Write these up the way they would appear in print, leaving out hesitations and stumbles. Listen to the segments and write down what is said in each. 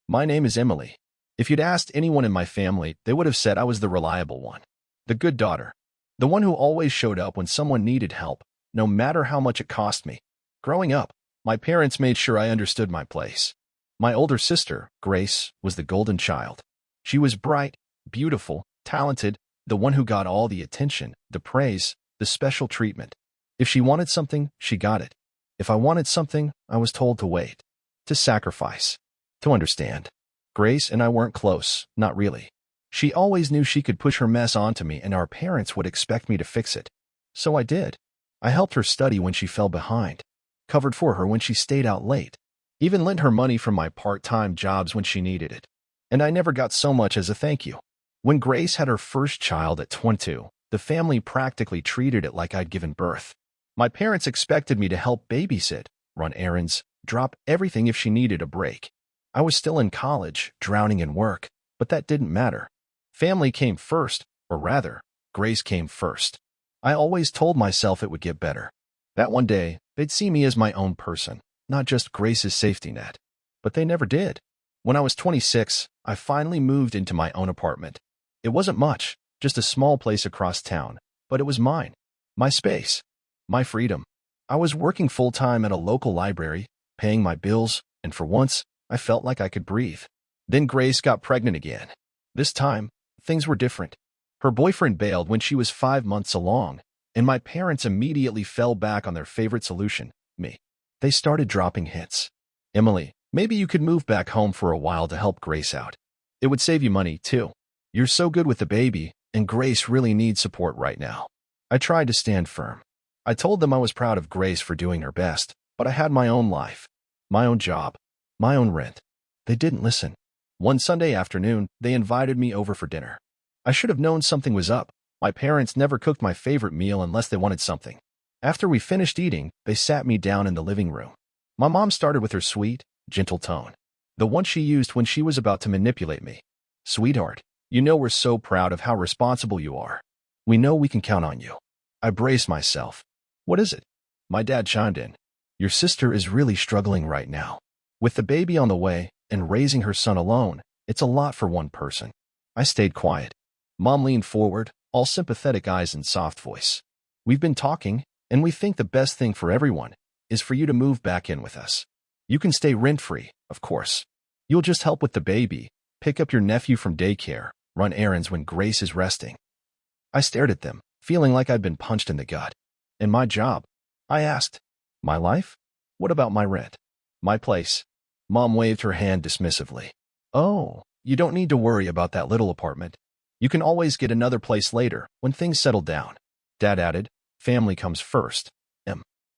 My name is Emily. If you'd asked anyone in my family, they would have said I was the reliable one, the good daughter, the one who always showed up when someone needed help, no matter how much it cost me. Growing up, my parents made sure I understood my place. My older sister, Grace, was the golden child. She was bright, beautiful, talented, the one who got all the attention, the praise, the special treatment. If she wanted something, she got it. If I wanted something, I was told to wait, to sacrifice, to understand. Grace and I weren't close, not really. She always knew she could push her mess onto me and our parents would expect me to fix it. So I did. I helped her study when she fell behind, covered for her when she stayed out late, even lent her money from my part-time jobs when she needed it. And I never got so much as a thank you. When Grace had her first child at 22, the family practically treated it like I'd given birth. My parents expected me to help babysit, run errands, drop everything if she needed a break. I was still in college, drowning in work, but that didn't matter. Family came first, or rather, Grace came first. I always told myself it would get better. That one day, they'd see me as my own person, not just Grace's safety net. But they never did. When I was 26, I finally moved into my own apartment. It wasn't much, just a small place across town, but it was mine, my space, my freedom. I was working full-time at a local library, paying my bills, and for once, I felt like I could breathe. Then Grace got pregnant again. This time, things were different. Her boyfriend bailed when she was 5 months along, and my parents immediately fell back on their favorite solution, me. They started dropping hints. Emily, maybe you could move back home for a while to help Grace out. It would save you money, too. You're so good with the baby, and Grace really needs support right now. I tried to stand firm. I told them I was proud of Grace for doing her best, but I had my own life, my own job, my own rent. They didn't listen. One Sunday afternoon, they invited me over for dinner. I should have known something was up. My parents never cooked my favorite meal unless they wanted something. After we finished eating, they sat me down in the living room. My mom started with her sweet, gentle tone, the one she used when she was about to manipulate me. Sweetheart, you know we're so proud of how responsible you are. We know we can count on you. I braced myself. What is it? My dad chimed in. Your sister is really struggling right now. With the baby on the way and raising her son alone, it's a lot for one person. I stayed quiet. Mom leaned forward, all sympathetic eyes and soft voice. We've been talking, and we think the best thing for everyone is for you to move back in with us. You can stay rent-free, of course. You'll just help with the baby, pick up your nephew from daycare, run errands when Grace is resting. I stared at them, feeling like I'd been punched in the gut. And my job? I asked. My life? What about my rent? My place? Mom waved her hand dismissively. Oh, you don't need to worry about that little apartment. You can always get another place later, when things settle down. Dad added, family comes first.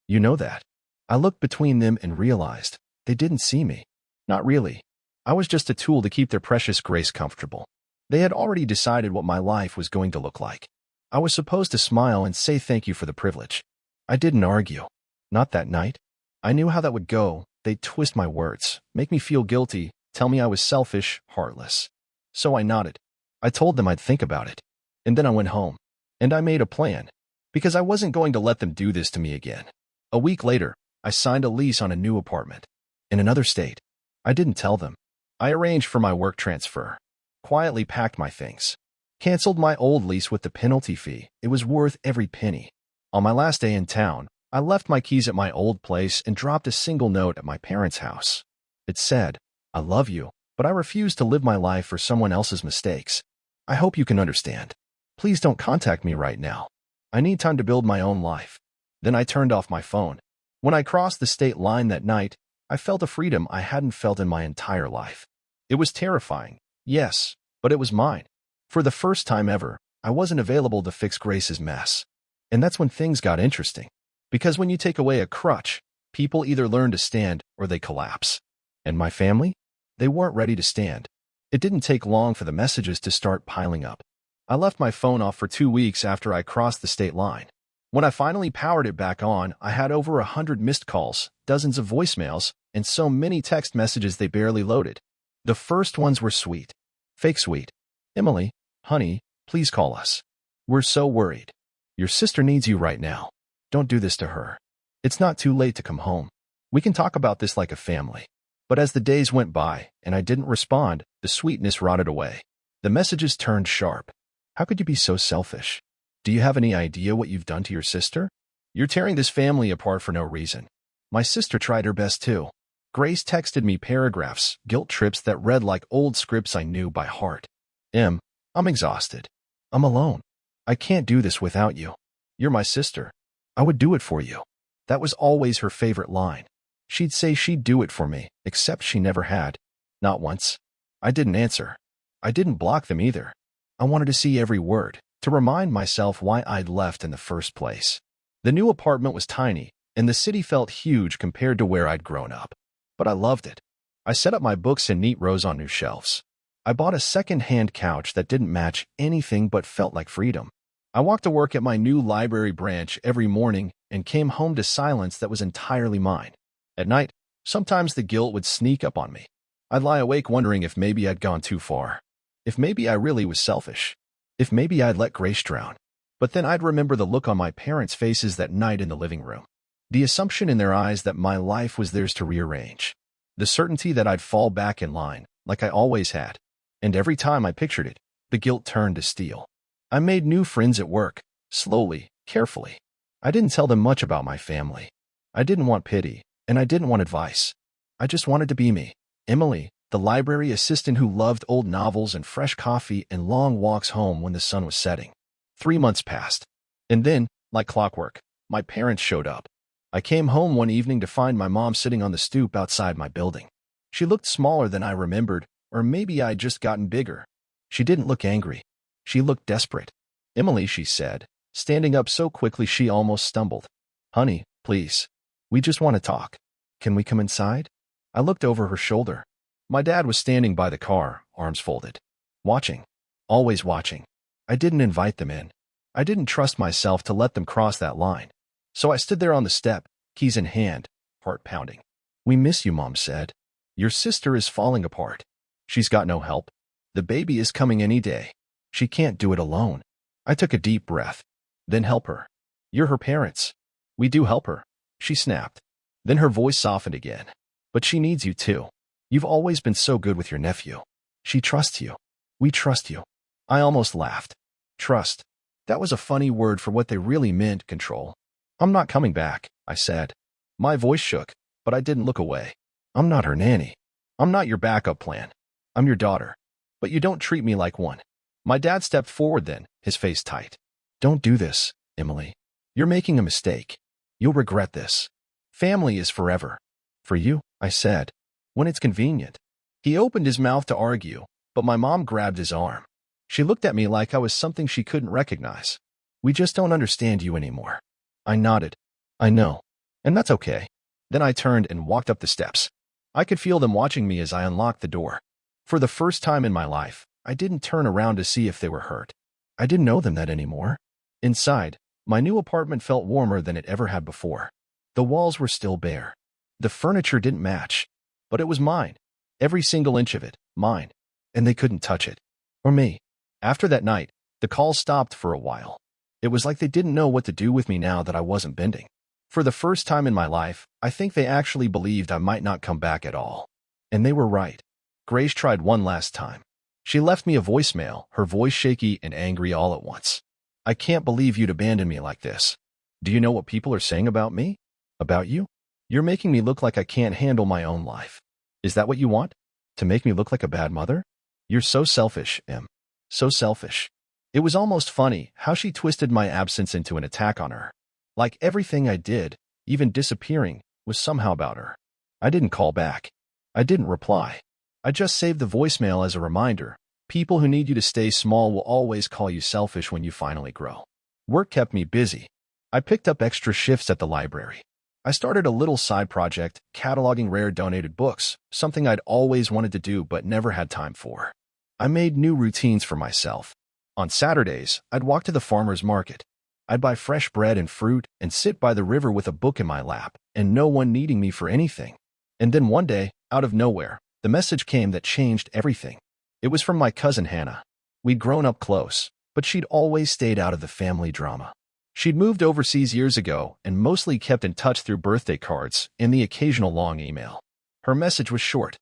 You know that. I looked between them and realized they didn't see me. Not really. I was just a tool to keep their precious Grace comfortable. They had already decided what my life was going to look like. I was supposed to smile and say thank you for the privilege. I didn't argue. Not that night. I knew how that would go. They'd twist my words, make me feel guilty, tell me I was selfish, heartless. So I nodded. I told them I'd think about it. And then I went home. And I made a plan. Because I wasn't going to let them do this to me again. A week later, I signed a lease on a new apartment. In another state. I didn't tell them. I arranged for my work transfer. Quietly packed my things. Canceled my old lease with the penalty fee. It was worth every penny. On my last day in town, I left my keys at my old place and dropped a single note at my parents' house. It said, I love you, but I refuse to live my life for someone else's mistakes. I hope you can understand. Please don't contact me right now. I need time to build my own life. Then I turned off my phone. When I crossed the state line that night, I felt a freedom I hadn't felt in my entire life. It was terrifying, yes, but it was mine. For the first time ever, I wasn't available to fix Grace's mess. And that's when things got interesting. Because when you take away a crutch, people either learn to stand or they collapse. And my family? They weren't ready to stand. It didn't take long for the messages to start piling up. I left my phone off for 2 weeks after I crossed the state line. When I finally powered it back on, I had over 100 missed calls, dozens of voicemails, and so many text messages they barely loaded. The first ones were sweet. Fake sweet. Emily, honey, please call us. We're so worried. Your sister needs you right now. Don't do this to her. It's not too late to come home. We can talk about this like a family. But as the days went by and I didn't respond, the sweetness rotted away. The messages turned sharp. How could you be so selfish? Do you have any idea what you've done to your sister? You're tearing this family apart for no reason. My sister tried her best too. Grace texted me paragraphs, guilt trips that read like old scripts I knew by heart. I'm exhausted. I'm alone. I can't do this without you. You're my sister. I would do it for you. That was always her favorite line. She'd say she'd do it for me, except she never had. Not once. I didn't answer. I didn't block them either. I wanted to see every word, to remind myself why I'd left in the first place. The new apartment was tiny, and the city felt huge compared to where I'd grown up. But I loved it. I set up my books in neat rows on new shelves. I bought a second-hand couch that didn't match anything but felt like freedom. I walked to work at my new library branch every morning and came home to silence that was entirely mine. At night, sometimes the guilt would sneak up on me. I'd lie awake wondering if maybe I'd gone too far. If maybe I really was selfish. If maybe I'd let Grace drown. But then I'd remember the look on my parents' faces that night in the living room. The assumption in their eyes that my life was theirs to rearrange. The certainty that I'd fall back in line, like I always had. And every time I pictured it, the guilt turned to steel. I made new friends at work, slowly, carefully. I didn't tell them much about my family. I didn't want pity, and I didn't want advice. I just wanted to be me. Emily, the library assistant who loved old novels and fresh coffee and long walks home when the sun was setting. 3 months passed. And then, like clockwork, my parents showed up. I came home one evening to find my mom sitting on the stoop outside my building. She looked smaller than I remembered, or maybe I'd just gotten bigger. She didn't look angry. She looked desperate. Emily, she said, standing up so quickly she almost stumbled. Honey, please. We just want to talk. Can we come inside? I looked over her shoulder. My dad was standing by the car, arms folded. Watching. Always watching. I didn't invite them in. I didn't trust myself to let them cross that line. So I stood there on the step, keys in hand, heart pounding. We miss you, Mom said. Your sister is falling apart. She's got no help. The baby is coming any day. She can't do it alone. I took a deep breath. Then help her. You're her parents. We do help her. She snapped. Then her voice softened again. But she needs you too. You've always been so good with your nephew. She trusts you. We trust you. I almost laughed. Trust. That was a funny word for what they really meant, control. I'm not coming back, I said. My voice shook, but I didn't look away. I'm not her nanny. I'm not your backup plan. I'm your daughter. But you don't treat me like one. My dad stepped forward then, his face tight. Don't do this, Emily. You're making a mistake. You'll regret this. Family is forever. For you, I said. When it's convenient. He opened his mouth to argue, but my mom grabbed his arm. She looked at me like I was something she couldn't recognize. We just don't understand you anymore. I nodded. I know. And that's okay. Then I turned and walked up the steps. I could feel them watching me as I unlocked the door. For the first time in my life, I didn't turn around to see if they were hurt. I didn't know them that anymore. Inside, my new apartment felt warmer than it ever had before. The walls were still bare. The furniture didn't match. But it was mine. Every single inch of it, mine. And they couldn't touch it. Or me. After that night, the calls stopped for a while. It was like they didn't know what to do with me now that I wasn't bending. For the first time in my life, I think they actually believed I might not come back at all. And they were right. Grace tried one last time. She left me a voicemail, her voice shaky and angry all at once. I can't believe you'd abandon me like this. Do you know what people are saying about me? About you? You're making me look like I can't handle my own life. Is that what you want? To make me look like a bad mother? You're so selfish, Em. So selfish. It was almost funny how she twisted my absence into an attack on her. Like everything I did, even disappearing, was somehow about her. I didn't call back. I didn't reply. I just saved the voicemail as a reminder. People who need you to stay small will always call you selfish when you finally grow. Work kept me busy. I picked up extra shifts at the library. I started a little side project, cataloging rare donated books, something I'd always wanted to do but never had time for. I made new routines for myself. On Saturdays, I'd walk to the farmer's market. I'd buy fresh bread and fruit and sit by the river with a book in my lap and no one needing me for anything. And then one day, out of nowhere, the message came that changed everything. It was from my cousin Hannah. We'd grown up close, but she'd always stayed out of the family drama. She'd moved overseas years ago and mostly kept in touch through birthday cards and the occasional long email. Her message was short.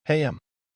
Hey,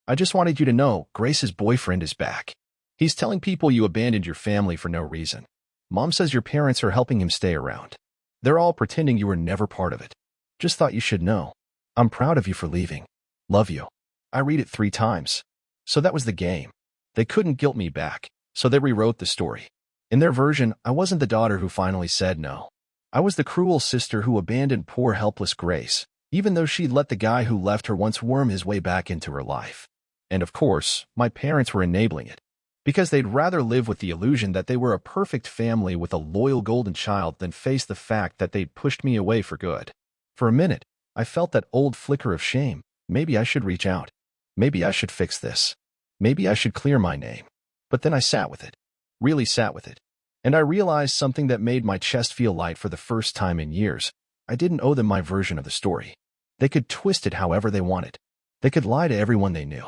I just wanted you to know Grace's boyfriend is back. He's telling people you abandoned your family for no reason. Mom says your parents are helping him stay around. They're all pretending you were never part of it. Just thought you should know. I'm proud of you for leaving. Love you. I read it 3 times. So that was the game. They couldn't guilt me back, so they rewrote the story. In their version, I wasn't the daughter who finally said no. I was the cruel sister who abandoned poor helpless Grace, even though she'd let the guy who left her once worm his way back into her life. And of course, my parents were enabling it, because they'd rather live with the illusion that they were a perfect family with a loyal golden child than face the fact that they'd pushed me away for good. For a minute, I felt that old flicker of shame. Maybe I should reach out. Maybe I should fix this. Maybe I should clear my name. But then I sat with it. Really sat with it. And I realized something that made my chest feel light for the first time in years. I didn't owe them my version of the story. They could twist it however they wanted. They could lie to everyone they knew.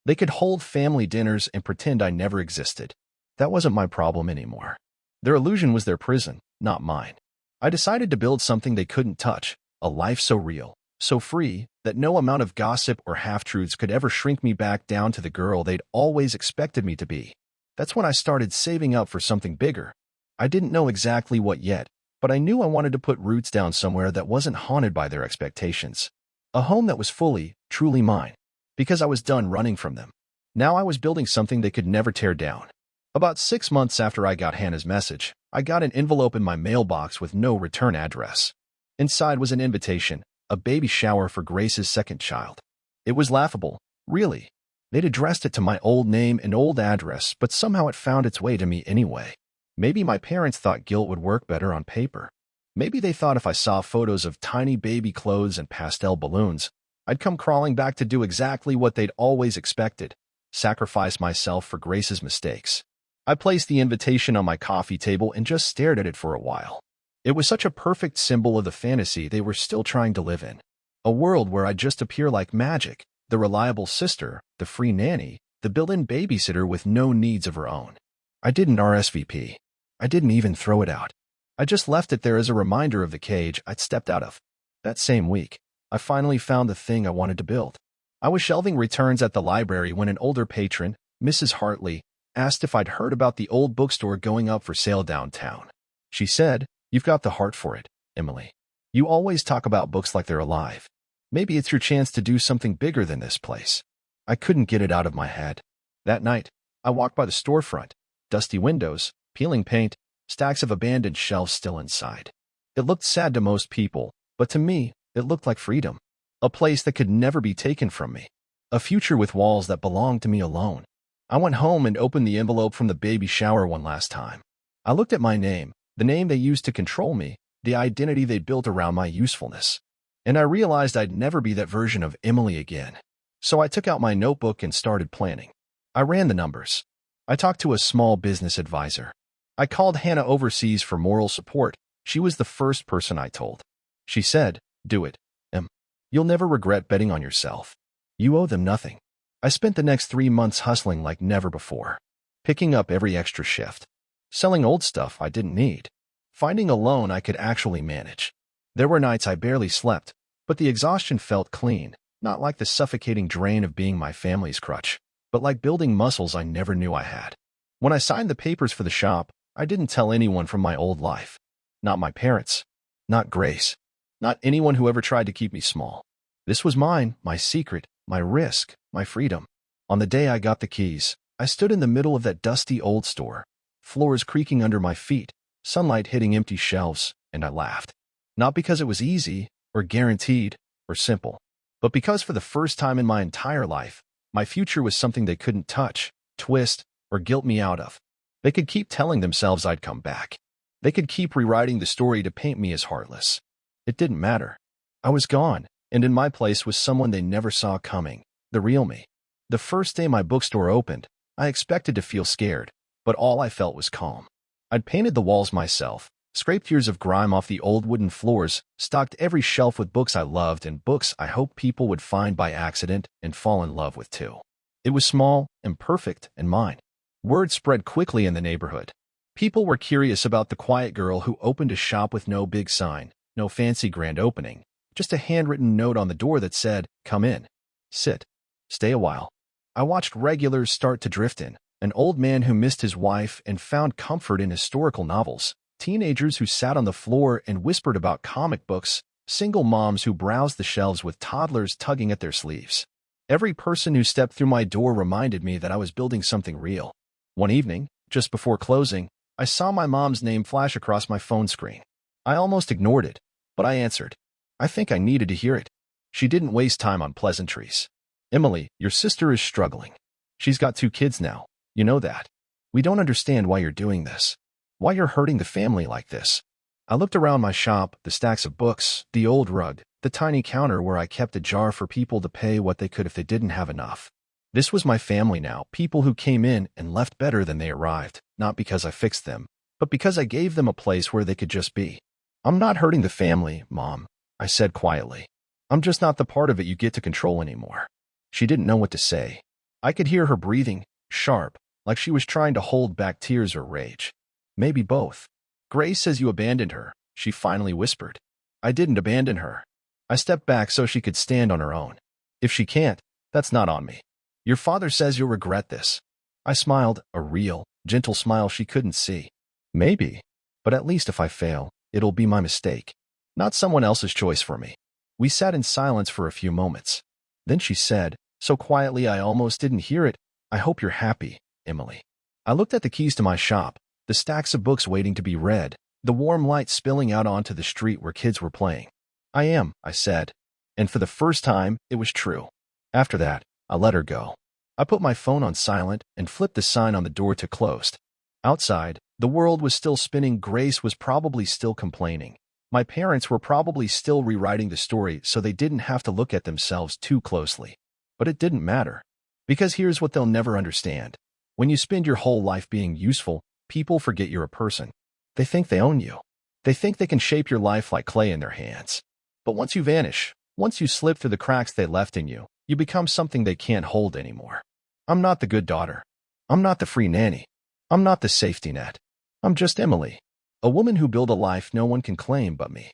They could hold family dinners and pretend I never existed. That wasn't my problem anymore. Their illusion was their prison, not mine. I decided to build something they couldn't touch, a life so real, so free, that no amount of gossip or half-truths could ever shrink me back down to the girl they'd always expected me to be. That's when I started saving up for something bigger. I didn't know exactly what yet, but I knew I wanted to put roots down somewhere that wasn't haunted by their expectations. A home that was fully, truly mine, because I was done running from them. Now I was building something they could never tear down. About 6 months after I got Hannah's message, I got an envelope in my mailbox with no return address. Inside was an invitation, a baby shower for Grace's second child. It was laughable, really. They'd addressed it to my old name and old address, but somehow it found its way to me anyway. Maybe my parents thought guilt would work better on paper. Maybe they thought if I saw photos of tiny baby clothes and pastel balloons, I'd come crawling back to do exactly what they'd always expected, sacrifice myself for Grace's mistakes. I placed the invitation on my coffee table and just stared at it for a while. It was such a perfect symbol of the fantasy they were still trying to live in. A world where I'd just appear like magic, the reliable sister, the free nanny, the built-in babysitter with no needs of her own. I didn't RSVP. I didn't even throw it out. I just left it there as a reminder of the cage I'd stepped out of. That same week, I finally found the thing I wanted to build. I was shelving returns at the library when an older patron, Mrs. Hartley, asked if I'd heard about the old bookstore going up for sale downtown. She said, "You've got the heart for it, Emily. You always talk about books like they're alive. Maybe it's your chance to do something bigger than this place." I couldn't get it out of my head. That night, I walked by the storefront, dusty windows, peeling paint, stacks of abandoned shelves still inside. It looked sad to most people, but to me, it looked like freedom. A place that could never be taken from me. A future with walls that belonged to me alone. I went home and opened the envelope from the baby shower one last time. I looked at my name, the name they used to control me, the identity they built around my usefulness. And I realized I'd never be that version of Emily again. So I took out my notebook and started planning. I ran the numbers. I talked to a small business advisor. I called Hannah overseas for moral support. She was the first person I told. She said, "Do it, Em. You'll never regret betting on yourself. You owe them nothing." I spent the next 3 months hustling like never before, picking up every extra shift, selling old stuff I didn't need, finding a loan I could actually manage. There were nights I barely slept, but the exhaustion felt clean, not like the suffocating drain of being my family's crutch, but like building muscles I never knew I had. When I signed the papers for the shop, I didn't tell anyone from my old life. Not my parents, not Grace, not anyone who ever tried to keep me small. This was mine, my secret, my risk, my freedom. On the day I got the keys, I stood in the middle of that dusty old store, floors creaking under my feet, sunlight hitting empty shelves, and I laughed. Not because it was easy, or guaranteed, or simple, but because for the first time in my entire life, my future was something they couldn't touch, twist, or guilt me out of. They could keep telling themselves I'd come back. They could keep rewriting the story to paint me as heartless. It didn't matter. I was gone, and in my place was someone they never saw coming, the real me. The first day my bookstore opened, I expected to feel scared, but all I felt was calm. I'd painted the walls myself, scraped years of grime off the old wooden floors, stocked every shelf with books I loved and books I hoped people would find by accident and fall in love with too. It was small, imperfect, and mine. Word spread quickly in the neighborhood. People were curious about the quiet girl who opened a shop with no big sign, no fancy grand opening, just a handwritten note on the door that said, "Come in. Sit. Stay a while." I watched regulars start to drift in, an old man who missed his wife and found comfort in historical novels, teenagers who sat on the floor and whispered about comic books, single moms who browsed the shelves with toddlers tugging at their sleeves. Every person who stepped through my door reminded me that I was building something real. One evening, just before closing, I saw my mom's name flash across my phone screen. I almost ignored it, but I answered. I think I needed to hear it. She didn't waste time on pleasantries. "Emily, your sister is struggling. She's got 2 kids now. You know that. We don't understand why you're doing this. Why you're hurting the family like this." I looked around my shop, the stacks of books, the old rug, the tiny counter where I kept a jar for people to pay what they could if they didn't have enough. This was my family now, people who came in and left better than they arrived, not because I fixed them, but because I gave them a place where they could just be. "I'm not hurting the family, Mom," I said quietly. "I'm just not the part of it you get to control anymore." She didn't know what to say. I could hear her breathing, sharp, like she was trying to hold back tears or rage. "Maybe both." "Grace says you abandoned her," she finally whispered. "I didn't abandon her. I stepped back so she could stand on her own. If she can't, that's not on me. Your father says you'll regret this." I smiled, a real, gentle smile she couldn't see. "Maybe, but at least if I fail, it'll be my mistake, not someone else's choice for me." We sat in silence for a few moments. Then she said, so quietly I almost didn't hear it, "I hope you're happy, Emily." I looked at the keys to my shop, the stacks of books waiting to be read, the warm light spilling out onto the street where kids were playing. "I am," I said. And for the first time, it was true. After that, I let her go. I put my phone on silent and flipped the sign on the door to closed. Outside, the world was still spinning. Grace was probably still complaining. My parents were probably still rewriting the story so they didn't have to look at themselves too closely. But it didn't matter. Because here's what they'll never understand. When you spend your whole life being useful, people forget you're a person. They think they own you. They think they can shape your life like clay in their hands. But once you vanish, once you slip through the cracks they left in you, you become something they can't hold anymore. I'm not the good daughter. I'm not the free nanny. I'm not the safety net. I'm just Emily, a woman who built a life no one can claim but me.